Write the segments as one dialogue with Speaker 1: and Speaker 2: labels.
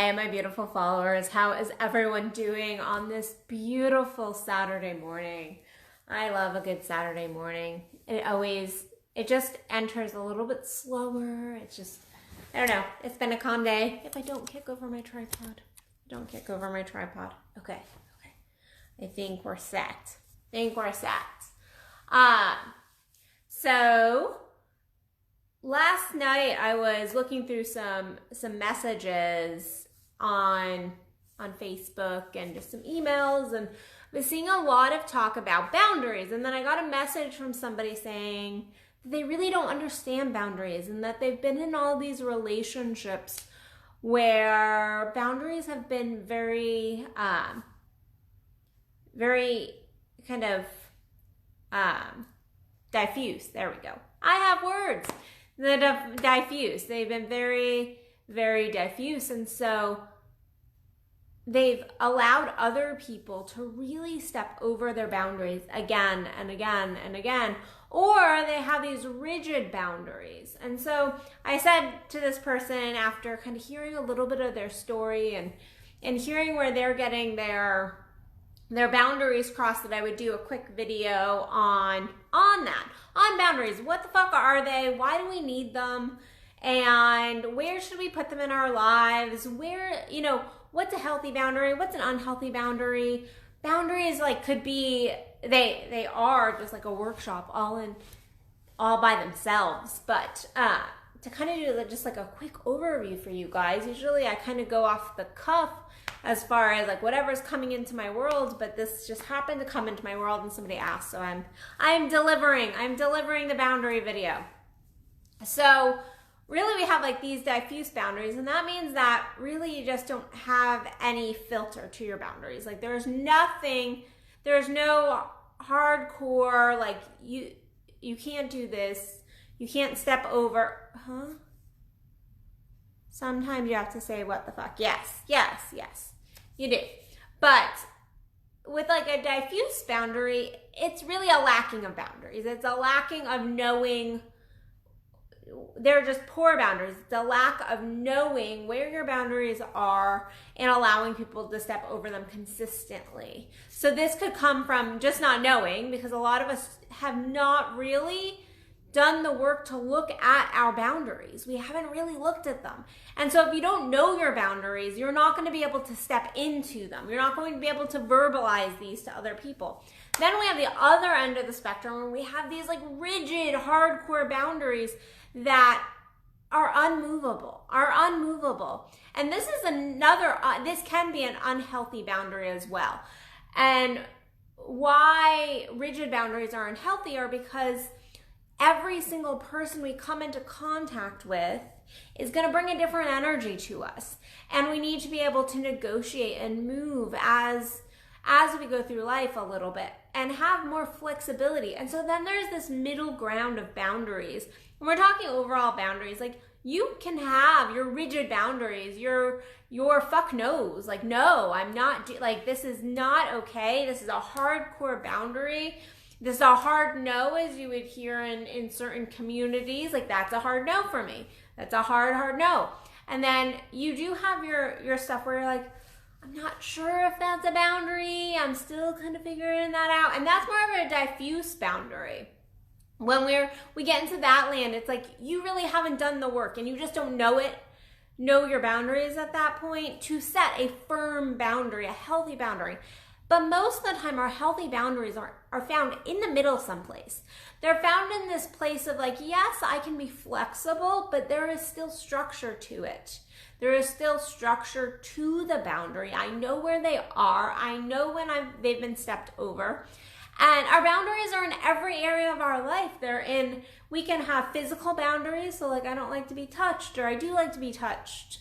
Speaker 1: Hey, my beautiful followers. How is everyone doing on this beautiful Saturday morning? I love a good Saturday morning. It just enters a little bit slower. It's just, I don't know. It's been a calm day. If I don't kick over my tripod. Okay. I think we're set. So last night I was looking through some messages on Facebook and just some emails, and I was seeing a lot of talk about boundaries. And then I got a message from somebody saying that they really don't understand boundaries and that they've been in all these relationships where boundaries have been very kind of diffuse. There we go. I have words that have diffuse. They've been very, very diffuse. And so they've allowed other people to really step over their boundaries again and again and again, or they have these rigid boundaries. And so I said to this person, after kind of hearing a little bit of their story and hearing where they're getting their boundaries crossed, that I would do a quick video on boundaries. What the fuck are they? Why do we need them? And where should we put them in our lives? Where, what's a healthy boundary? What's an unhealthy boundary? Boundaries could be, they are just like a workshop all by themselves. But to kind of do just like a quick overview for you guys, usually I kind of go off the cuff as far as whatever's coming into my world, but this just happened to come into my world and somebody asked, so I'm delivering the boundary video. So really we have these diffuse boundaries, and that means that really you just don't have any filter to your boundaries. There's no hardcore, you can't do this, you can't step over, Sometimes you have to say, what the fuck? Yes, you do. But with a diffuse boundary, it's really a lacking of boundaries. It's a lacking of knowing. They're just poor boundaries. It's a lack of knowing where your boundaries are and allowing people to step over them consistently. So this could come from just not knowing, because a lot of us have not really done the work to look at our boundaries. We haven't really looked at them. And so if you don't know your boundaries, you're not going to be able to step into them. You're not going to be able to verbalize these to other people. Then we have the other end of the spectrum where we have these rigid, hardcore boundaries that are unmovable. And this is this can be an unhealthy boundary as well. And why rigid boundaries are unhealthy are because every single person we come into contact with is going to bring a different energy to us. And we need to be able to negotiate and move as we go through life a little bit and have more flexibility. And so then there's this middle ground of boundaries. When we're talking overall boundaries, you can have your rigid boundaries, your fuck no's, no, I'm not, this is not okay. This is a hardcore boundary. This is a hard no, as you would hear in certain communities. That's a hard no for me. That's a hard no. And then you do have your stuff where you're I'm not sure if that's a boundary. I'm still kind of figuring that out. And that's more of a diffuse boundary. When we get into that land, it's you really haven't done the work and you just don't know your boundaries at that point to set a firm boundary, a healthy boundary. But most of the time, our healthy boundaries are found in the middle someplace. They're found in this place of yes, I can be flexible, but there is still structure to it. There is still structure to the boundary. I know where they are. I know when they've been stepped over. And our boundaries are in every area of our life. We can have physical boundaries. So I don't like to be touched, or I do like to be touched.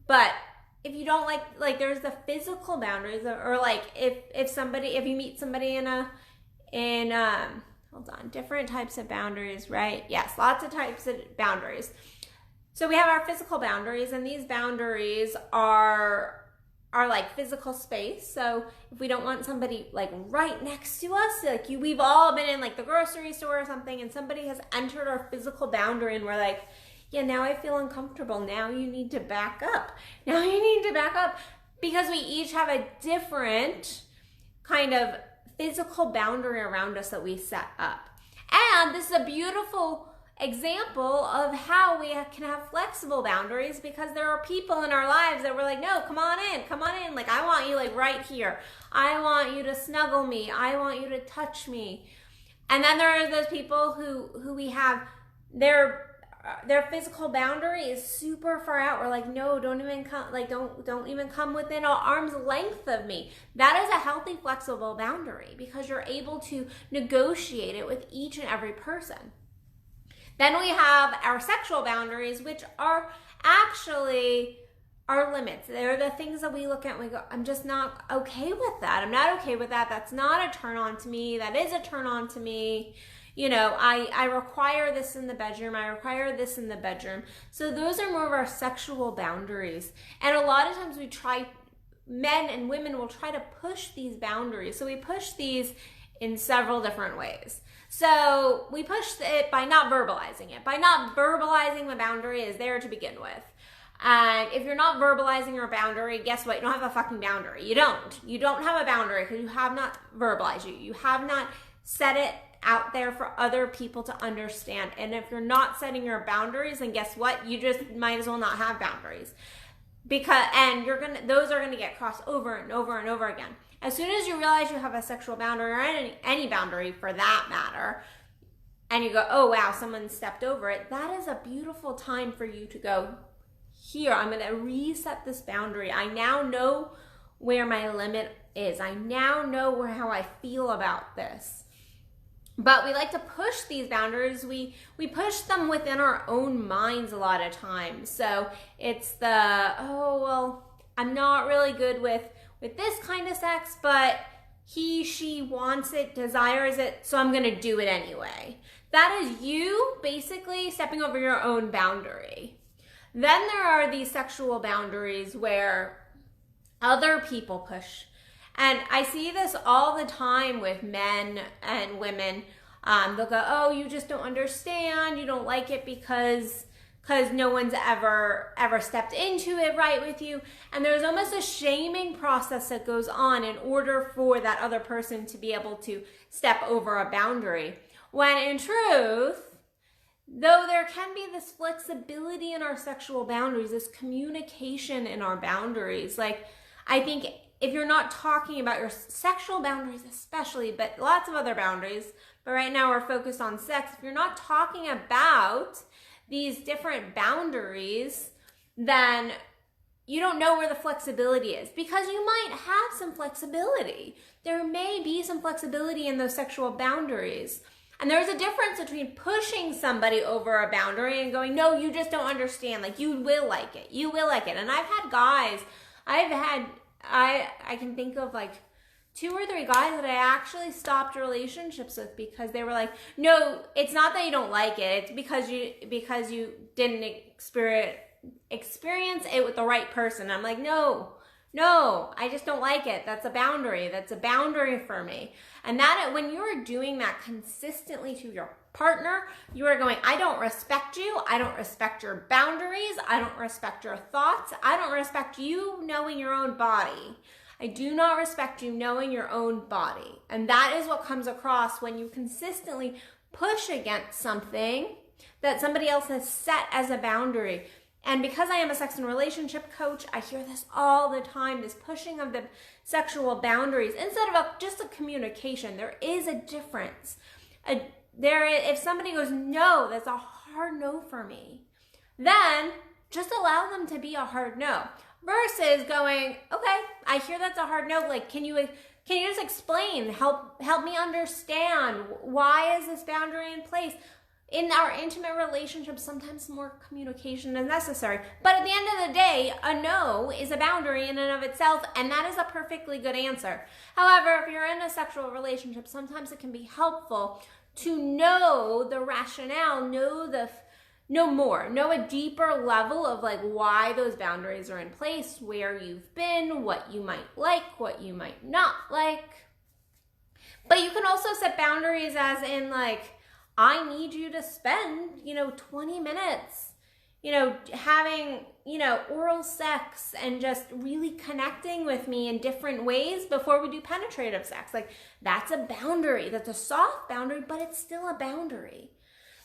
Speaker 1: But if you don't there's the physical boundaries, or if you meet somebody different types of boundaries, right? Yes, lots of types of boundaries. So we have our physical boundaries, and these boundaries are physical space. So if we don't want somebody right next to us, we've all been in the grocery store or something, and somebody has entered our physical boundary, and we're yeah, now I feel uncomfortable. Now you need to back up. Now you need to back up, because we each have a different kind of physical boundary around us that we set up. And this is a beautiful example of how we can have flexible boundaries, because there are people in our lives that we're like, no, come on in. Like, I want you like right here. I want you to snuggle me. I want you to touch me. And then there are those people who we have their physical boundary is super far out. We're like, no, don't even come, like, don't even come within arm's length of me. That is a healthy, flexible boundary, because you're able to negotiate it with each and every person. Then we have our sexual boundaries, which are actually our limits. They're the things that we look at and we go, I'm just not okay with that. I'm not okay with that. That's not a turn on to me. That is a turn on to me. You know, I require this in the bedroom. I require this in the bedroom. So those are more of our sexual boundaries. And a lot of times men and women will try to push these boundaries. So we push these in several different ways. So we push it by not verbalizing it. By not verbalizing the boundary is there to begin with. And if you're not verbalizing your boundary, guess what? You don't have a fucking boundary. You don't have a boundary because you have not verbalized it. You have not set it out there for other people to understand. And if you're not setting your boundaries, then guess what? You just might as well not have boundaries. Those are gonna get crossed over and over and over again. As soon as you realize you have a sexual boundary, or any boundary for that matter, and you go, oh wow, someone stepped over it, that is a beautiful time for you to go, here, I'm gonna reset this boundary. I now know where my limit is. I now know how I feel about this. But we like to push these boundaries. We push them within our own minds a lot of times. So it's oh, well, I'm not really good with this kind of sex, but she wants it, desires it, so I'm gonna do it anyway. That is you basically stepping over your own boundary. Then there are these sexual boundaries where other people push. And I see this all the time with men and women. They'll go, oh, you just don't understand. You don't like it because no one's ever stepped into it right with you. And there's almost a shaming process that goes on in order for that other person to be able to step over a boundary. When in truth, though there can be this flexibility in our sexual boundaries, this communication in our boundaries, like, I think if you're not talking about your sexual boundaries especially, but lots of other boundaries, but right now we're focused on sex, if you're not talking about these different boundaries, then you don't know where the flexibility is, because you might have some flexibility. There may be some flexibility in those sexual boundaries. And there's a difference between pushing somebody over a boundary and going, no, you just don't understand. Like, you will like it. You will like it. And I've had guys, I can think of like 2 or 3 guys that I actually stopped relationships with because they were like, no, it's not that you don't like it. It's because you didn't experience it with the right person. I'm like, no, I just don't like it. That's a boundary. That's a boundary for me. And that when you're doing that consistently to your partner, you are going, I don't respect you. I don't respect your boundaries. I don't respect your thoughts. I don't respect you knowing your own body. I do not respect you knowing your own body. And that is what comes across when you consistently push against something that somebody else has set as a boundary. And because I am a sex and relationship coach, I hear this all the time, this pushing of the sexual boundaries instead of just a communication. There is a difference. If somebody goes, no, that's a hard no for me, then just allow them to be a hard no. Versus going, okay, I hear that's a hard no. Like, can you just explain? Help me understand, why is this boundary in place? In our intimate relationships, sometimes more communication is necessary. But at the end of the day, a no is a boundary in and of itself, and that is a perfectly good answer. However, if you're in a sexual relationship, sometimes it can be helpful to know the rationale, know a deeper level of like why those boundaries are in place, where you've been, what you might like, what you might not like. But you can also set boundaries as in like, I need you to spend, 20 minutes having, oral sex and just really connecting with me in different ways before we do penetrative sex. Like, that's a boundary. That's a soft boundary, but it's still a boundary.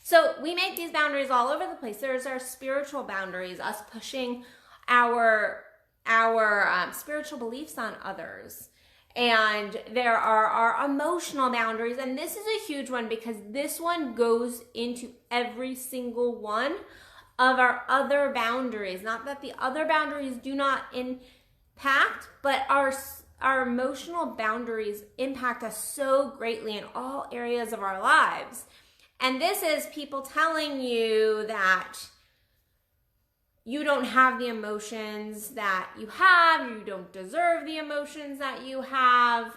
Speaker 1: So we make these boundaries all over the place. There's our spiritual boundaries, us pushing our spiritual beliefs on others. And there are our emotional boundaries. And this is a huge one because this one goes into every single one of our other boundaries. Not that the other boundaries do not impact, but our emotional boundaries impact us so greatly in all areas of our lives. And this is people telling you that you don't have the emotions that you have, you don't deserve the emotions that you have.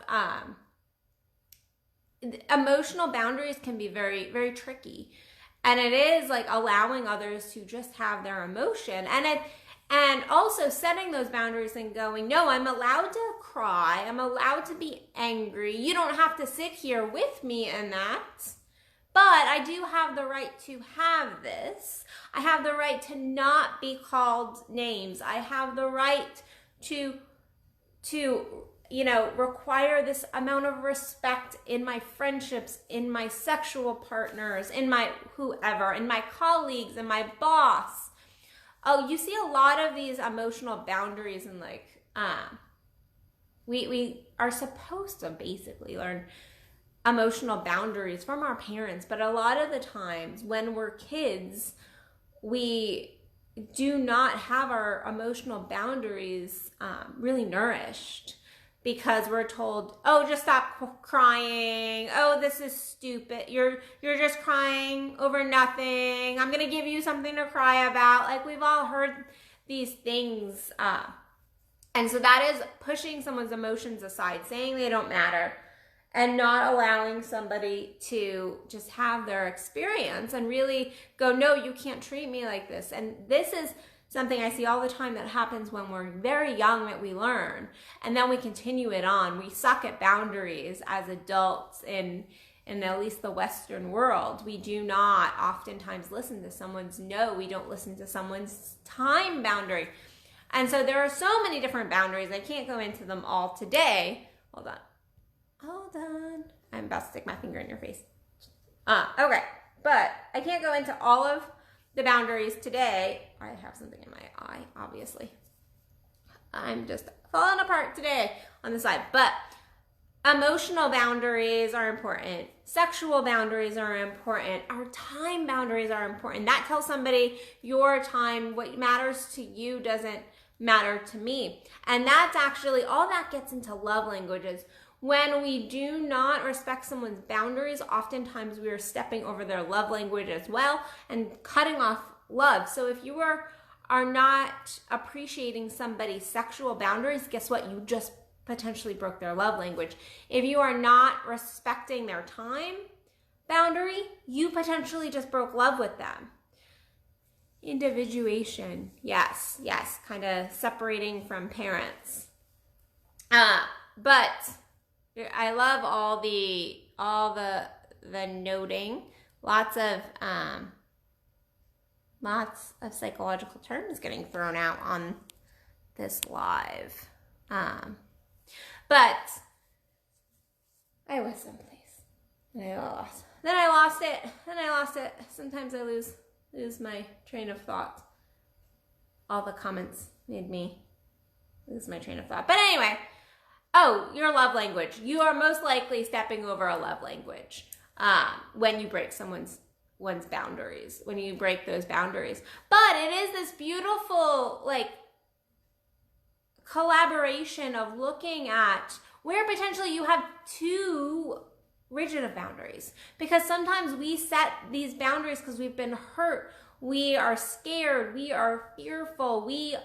Speaker 1: Emotional boundaries can be very, very tricky. And it is like allowing others to just have their emotion. And also setting those boundaries and going, no, I'm allowed to cry. I'm allowed to be angry. You don't have to sit here with me in that. But I do have the right to have this. I have the right to not be called names. I have the right to require this amount of respect in my friendships, in my sexual partners, in my whoever, in my colleagues, in my boss. Oh, you see a lot of these emotional boundaries, and we are supposed to basically learn emotional boundaries from our parents, but a lot of the times when we're kids, we do not have our emotional boundaries really nourished, because we're told, oh, just stop crying. Oh, this is stupid. You're just crying over nothing. I'm gonna give you something to cry about. Like, we've all heard these things, and so that is pushing someone's emotions aside, saying they don't matter, and not allowing somebody to just have their experience and really go, no, you can't treat me like this. And this is something I see all the time that happens when we're very young, that we learn, and then we continue it on. We suck at boundaries as adults in at least the Western world. We do not oftentimes listen to someone's no. We don't listen to someone's time boundary. And so there are so many different boundaries. I can't go into them all today. Hold on. I'm about to stick my finger in your face. Okay. But I can't go into all of the boundaries today. I have something in my eye, obviously. I'm just falling apart today on the side. But emotional boundaries are important. Sexual boundaries are important. Our time boundaries are important. That tells somebody your time, what matters to you doesn't matter to me. And that's actually, all that gets into love languages. When we do not respect someone's boundaries, oftentimes we are stepping over their love language as well and cutting off love. So if you are not appreciating somebody's sexual boundaries, guess what? You just potentially broke their love language. If you are not respecting their time boundary, you potentially just broke love with them. Individuation, yes, kind of separating from parents. But I love all the noting. Lots of psychological terms getting thrown out on this live. But I was someplace and I lost. Then I lost it. Sometimes I lose my train of thought. All the comments made me lose my train of thought. But anyway. Oh, your love language. You are most likely stepping over a love language when you break one's boundaries, when you break those boundaries. But it is this beautiful, collaboration of looking at where potentially you have too rigid of boundaries. Because sometimes we set these boundaries because we've been hurt. We are scared. We are fearful. We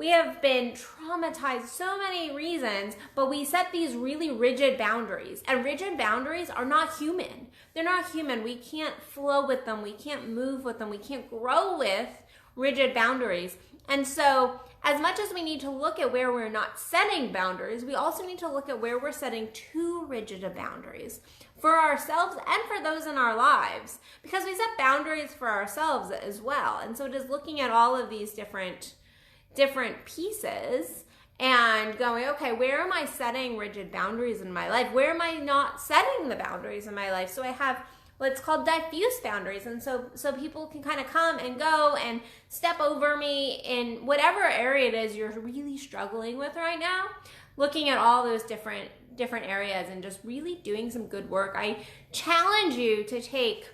Speaker 1: have been traumatized, so many reasons, but we set these really rigid boundaries. And rigid boundaries are not human. They're not human. We can't flow with them. We can't move with them. We can't grow with rigid boundaries. And so as much as we need to look at where we're not setting boundaries, we also need to look at where we're setting too rigid of boundaries. for ourselves and for those in our lives, because we set boundaries for ourselves as well. And so just looking at all of these different pieces and going, okay, where am I setting rigid boundaries in my life? Where am I not setting the boundaries in my life? So I have what's called diffuse boundaries. And so people can kind of come and go and step over me in whatever area it is you're really struggling with right now, looking at all those different areas and just really doing some good work. I challenge you to take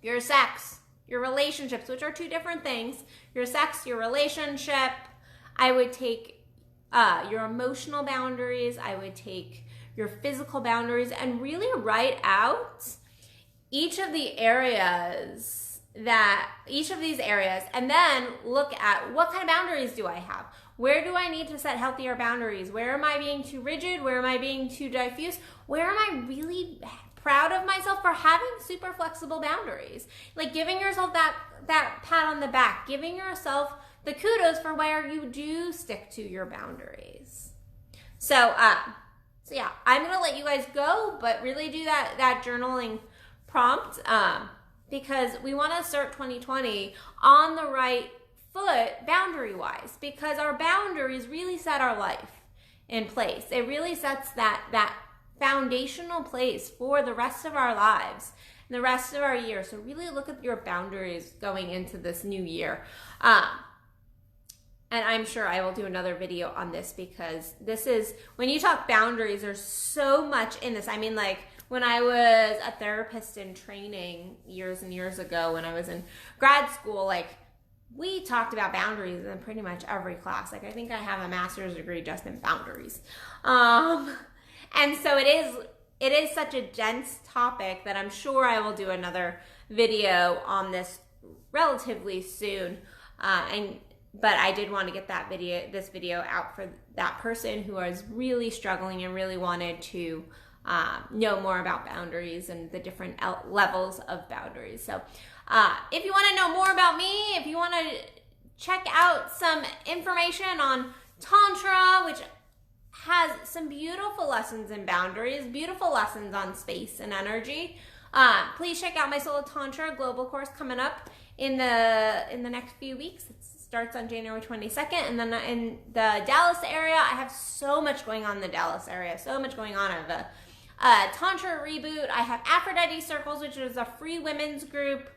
Speaker 1: your sex, your relationships, which are two different things, your sex, your relationship. I would take your emotional boundaries. I would take your physical boundaries and really write out each of these areas, and then look at what kind of boundaries do I have? Where do I need to set healthier boundaries? Where am I being too rigid? Where am I being too diffuse? Where am I really proud of myself for having super flexible boundaries? Like giving yourself that pat on the back, giving yourself the kudos for where you do stick to your boundaries. So yeah, I'm gonna let you guys go, but really do that journaling prompt, because we want to start 2020 on the right foot boundary wise, because our boundaries really set our life in place. It really sets that foundational place for the rest of our lives and the rest of our year. So really look at your boundaries going into this new year. And I'm sure I will do another video on this, because this is, when you talk boundaries, there's so much in this. I mean, like, when I was a therapist in training years and years ago, when I was in grad school, like, we talked about boundaries in pretty much every class. Like, I think I have a master's degree just in boundaries. And so it is such a dense topic that I'm sure I will do another video on this relatively soon. But I did want to get this video out for that person who was really struggling and really wanted to know more about boundaries and the different levels of boundaries. So if you want to know more about me, if you want to check out some information on Tantra, which has some beautiful lessons in boundaries, beautiful lessons on space and energy, please check out my Soul of Tantra global course coming up in the next few weeks. It starts on January 22nd, and then in the Dallas area, I have so much going on in the Dallas area, so much going on. I have a Tantra reboot. I have Aphrodite Circles, which is a free women's group.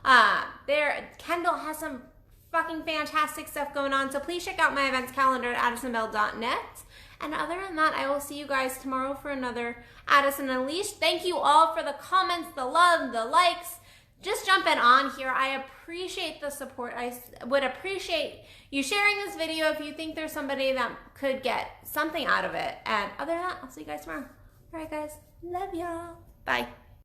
Speaker 1: Kendall has some fucking fantastic stuff going on, so please check out my events calendar at addisonbell.net. And other than that, I will see you guys tomorrow for another Addison Unleashed. Thank you all for the comments, the love, the likes. Just jumping on here. I appreciate the support. I would appreciate you sharing this video if you think there's somebody that could get something out of it. And other than that, I'll see you guys tomorrow. All right, guys. Love y'all. Bye.